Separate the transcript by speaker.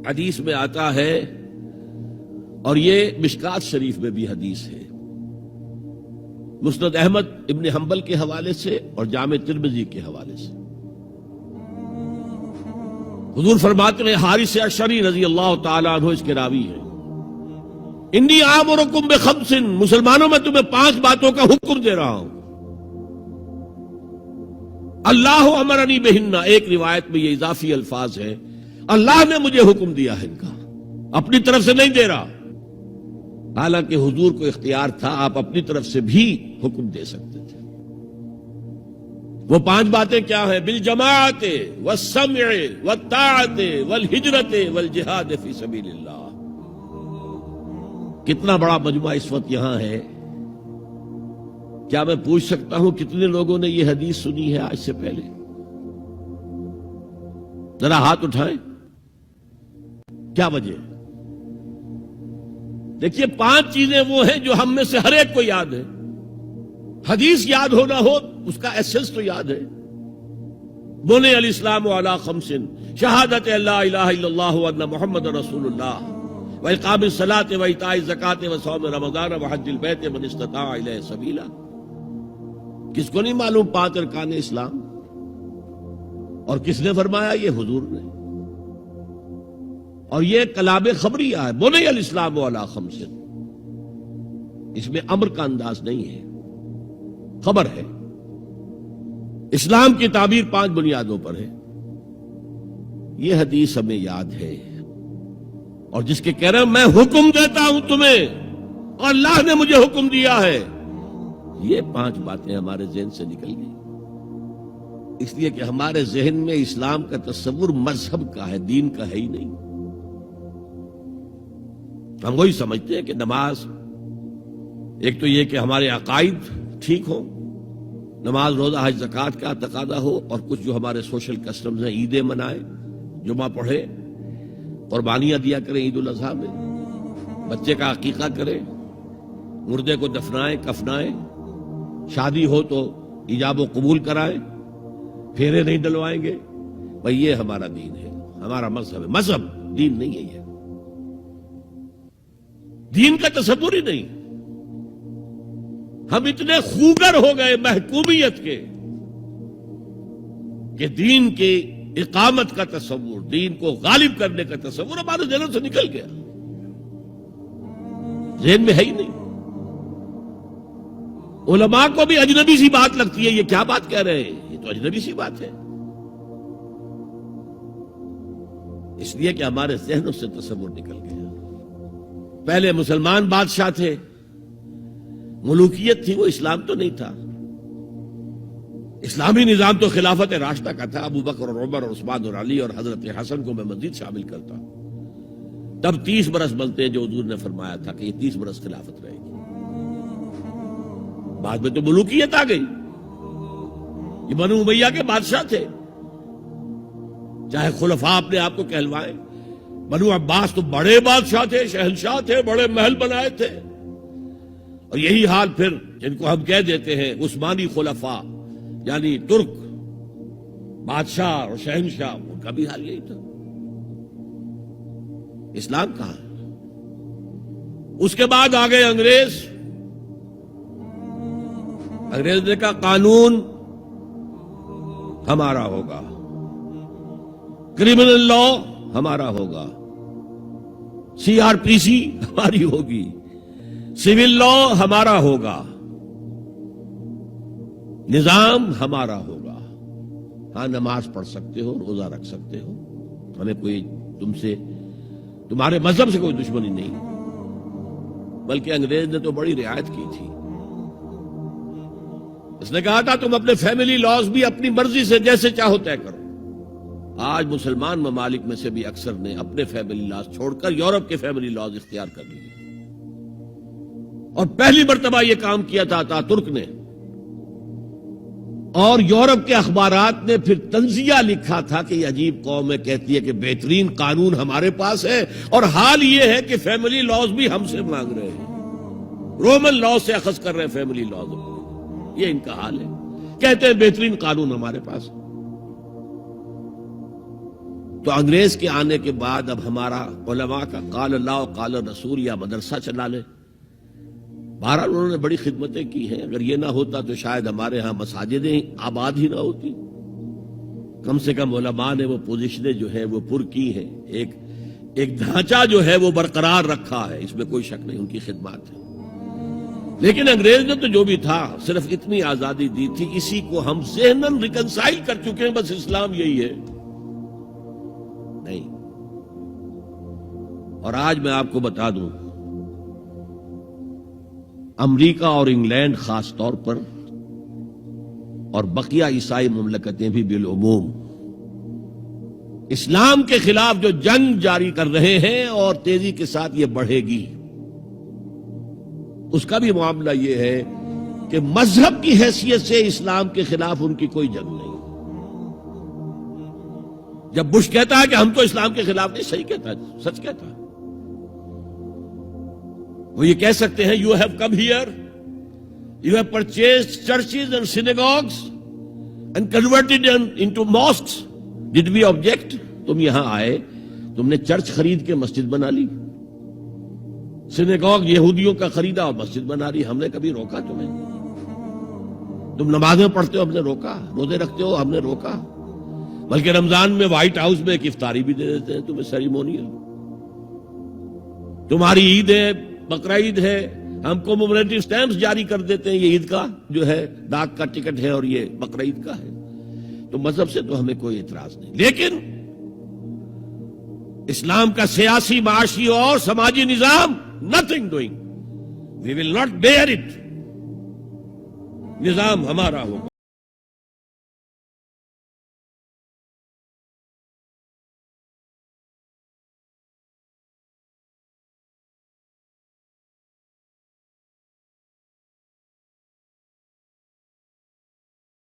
Speaker 1: حدیث میں آتا ہے، اور یہ مشکات شریف میں بھی حدیث ہے، مسند احمد ابن حنبل کے حوالے سے اور جامع ترمذی کے حوالے سے، حضور فرماتے ہیں، حارث اشعری رضی اللہ تعالیٰ عنہ اس کے راوی ہیں، انی آمرکم بخمس، مسلمانوں میں تمہیں 5 باتوں کا حکم دے رہا ہوں، اللہ امرنی بہن، ایک روایت میں یہ اضافی الفاظ ہیں، اللہ نے مجھے حکم دیا ہے ان کا، اپنی طرف سے نہیں دے رہا، حالانکہ حضور کو اختیار تھا، آپ اپنی طرف سے بھی حکم دے سکتے تھے۔ وہ 5 باتیں کیا ہیں؟ بالجماعت والسمع والطاعت والہجرت والجہاد فی سبیل اللہ۔ کتنا بڑا مجمع اس وقت یہاں ہے، کیا میں پوچھ سکتا ہوں کتنے لوگوں نے یہ حدیث سنی ہے آج سے پہلے؟ ذرا ہاتھ اٹھائیں، کیا وجہ ہے؟ دیکھیے 5 چیزیں وہ ہیں جو ہم میں سے ہر ایک کو یاد ہے، حدیث یاد ہونا ہو اس کا ایسنس تو یاد ہے، بنی الاسلام علی 5، شہادت لا الہ الا اللہ وان محمد رسول اللہ، واقام الصلاۃ وایتاء الزکاۃ وصوم رمضان وحج البیت من استطاع الیہ سبیلا۔ کس کو نہیں معلوم 5 ارکان اسلام؟ اور کس نے فرمایا؟ یہ حضور نے، اور یہ کلام خبریہ ہے، بنی الاسلام علی 5، اس میں امر کا انداز نہیں ہے، خبر ہے۔ اسلام کی تعبیر 5 بنیادوں پر ہے، یہ حدیث ہمیں یاد ہے، اور جس کے کہہ رہے ہیں میں حکم دیتا ہوں تمہیں اور اللہ نے مجھے حکم دیا ہے، یہ 5 باتیں ہمارے ذہن سے نکل گئی، اس لیے کہ ہمارے ذہن میں اسلام کا تصور مذہب کا ہے، دین کا ہے ہی نہیں۔ ہم وہی سمجھتے ہیں کہ نماز، ایک تو یہ کہ ہمارے عقائد ٹھیک ہوں، نماز روزہ حج زکوٰۃ کا تقاضا ہو، اور کچھ جو ہمارے سوشل کسٹمز ہیں، عیدیں منائیں، جمعہ پڑھے، قربانیاں دیا کریں عید الاضحیٰ میں، بچے کا عقیقہ کریں، مردے کو دفنائیں کفنائیں، شادی ہو تو ایجاب و قبول کرائیں، پھیرے نہیں ڈلوائیں گے، بھئی یہ ہمارا دین ہے، ہمارا مذہب ہے، مذہب دین نہیں ہے، یہ دین کا تصور ہی نہیں۔ ہم اتنے خوگر ہو گئے محکومیت کے کہ دین کی اقامت کا تصور، دین کو غالب کرنے کا تصور ہمارے ذہنوں سے نکل گیا، ذہن میں ہے ہی نہیں۔ علماء کو بھی اجنبی سی بات لگتی ہے، یہ کیا بات کہہ رہے ہیں، یہ تو اجنبی سی بات ہے، اس لیے کہ ہمارے ذہنوں سے تصور نکل گیا۔ پہلے مسلمان بادشاہ تھے، ملوکیت تھی، وہ اسلام تو نہیں تھا، اسلامی نظام تو خلافت راشدہ کا تھا، ابو بکر اور عمر اور عثمان اور علی اور حضرت حسن کو میں مزید شامل کرتا ہوں۔ تب 30 برس بنتے ہیں جو حضور نے فرمایا تھا کہ یہ 30 برس خلافت رہے گی، بعد میں تو ملوکیت آ گئی، یہ بنو امیہ کے بادشاہ تھے، چاہے خلفاء اپنے آپ کو کہلوائیں، بنو عباس تو بڑے بادشاہ تھے، شہنشاہ تھے، بڑے محل بنائے تھے، اور یہی حال پھر جن کو ہم کہہ دیتے ہیں عثمانی خلفاء، یعنی ترک بادشاہ اور شہنشاہ، ان کا بھی حال یہی تھا۔ اسلام کہاں ہے؟ اس کے بعد آ گئے انگریز نے کہا قانون ہمارا ہوگا، کرمنل لا ہمارا ہوگا، CRPC ہماری ہوگی، سول لا ہمارا ہوگا، نظام ہمارا ہوگا، ہاں نماز پڑھ سکتے ہو، روزہ رکھ سکتے ہو، ہمیں کوئی تمہارے مذہب سے کوئی دشمنی نہیں، بلکہ انگریز نے تو بڑی رعایت کی تھی، اس نے کہا تھا تم اپنے فیملی لاز بھی اپنی مرضی سے جیسے چاہو طے کرو۔ آج مسلمان ممالک میں سے بھی اکثر نے اپنے فیملی لاز چھوڑ کر یورپ کے فیملی لاز اختیار کر لیے، اور پہلی مرتبہ یہ کام کیا تھا ترک نے، اور یورپ کے اخبارات نے پھر تنزیہ لکھا تھا کہ یہ عجیب قوم ہے، کہتی ہے کہ بہترین قانون ہمارے پاس ہے، اور حال یہ ہے کہ فیملی لاز بھی ہم سے مانگ رہے ہیں، رومن لا سے اخذ کر رہے ہیں فیملی لاز، یہ ان کا حال ہے، کہتے ہیں بہترین قانون ہمارے پاس۔ تو انگریز کے آنے کے بعد اب ہمارا علماء کا قال اللہ و قال رسول یا مدرسہ چلا لے. بہرحال انہوں نے بڑی خدمتیں کی ہیں. اگر یہ نہ ہوتا تو شاید ہمارے ہاں مساجدیں آباد ہی نہ ہوتی. کم سے کم علماء نے وہ پوزیشنیں جو ہیں وہ پر کی ہیں. ایک ڈھانچہ جو ہے وہ برقرار رکھا ہے, اس میں کوئی شک نہیں, ان کی خدمات ہے. لیکن انگریز نے تو جو بھی تھا صرف اتنی آزادی دی تھی, اسی کو ہم ذہناً ریکنسائل کر چکے ہیں, بس اسلام یہی ہے. نہیں. اور آج میں آپ کو بتا دوں, امریکہ اور انگلینڈ خاص طور پر اور بقیہ عیسائی مملکتیں بھی بالعموم اسلام کے خلاف جو جنگ جاری کر رہے ہیں اور تیزی کے ساتھ یہ بڑھے گی, اس کا بھی معاملہ یہ ہے کہ مذہب کی حیثیت سے اسلام کے خلاف ان کی کوئی جنگ نہیں. جب بش کہتا ہے کہ ہم تو اسلام کے خلاف نہیں, صحیح کہتا ہے, سچ کہتا ہے. وہ یہ کہہ سکتے ہیں you have come here, you have purchased churches and synagogues and converted into mosques, did we object? تم یہاں آئے, تم نے چرچ خرید کے مسجد بنا لی, سینیگوگ یہودیوں کا خریدا اور مسجد بنا لی, ہم نے کبھی روکا تمہیں؟ تم نمازیں پڑھتے ہو, ہم نے روکا؟ روزے رکھتے ہو, ہم نے روکا؟ بلکہ رمضان میں وائٹ ہاؤس میں ایک افطاری بھی دے دیتے ہیں تمہیں, سیریمونیل. تمہاری عید ہے, بقرہ عید ہے, ہم کو کمیموریٹو سٹیمپس جاری کر دیتے ہیں, یہ عید کا جو ہے ڈاک کا ٹکٹ ہے اور یہ بقرہ عید کا ہے. تو مذہب سے تو ہمیں کوئی اعتراض نہیں, لیکن اسلام کا سیاسی, معاشی اور سماجی نظام, nothing doing. We will not bear it. نظام ہمارا ہوگا.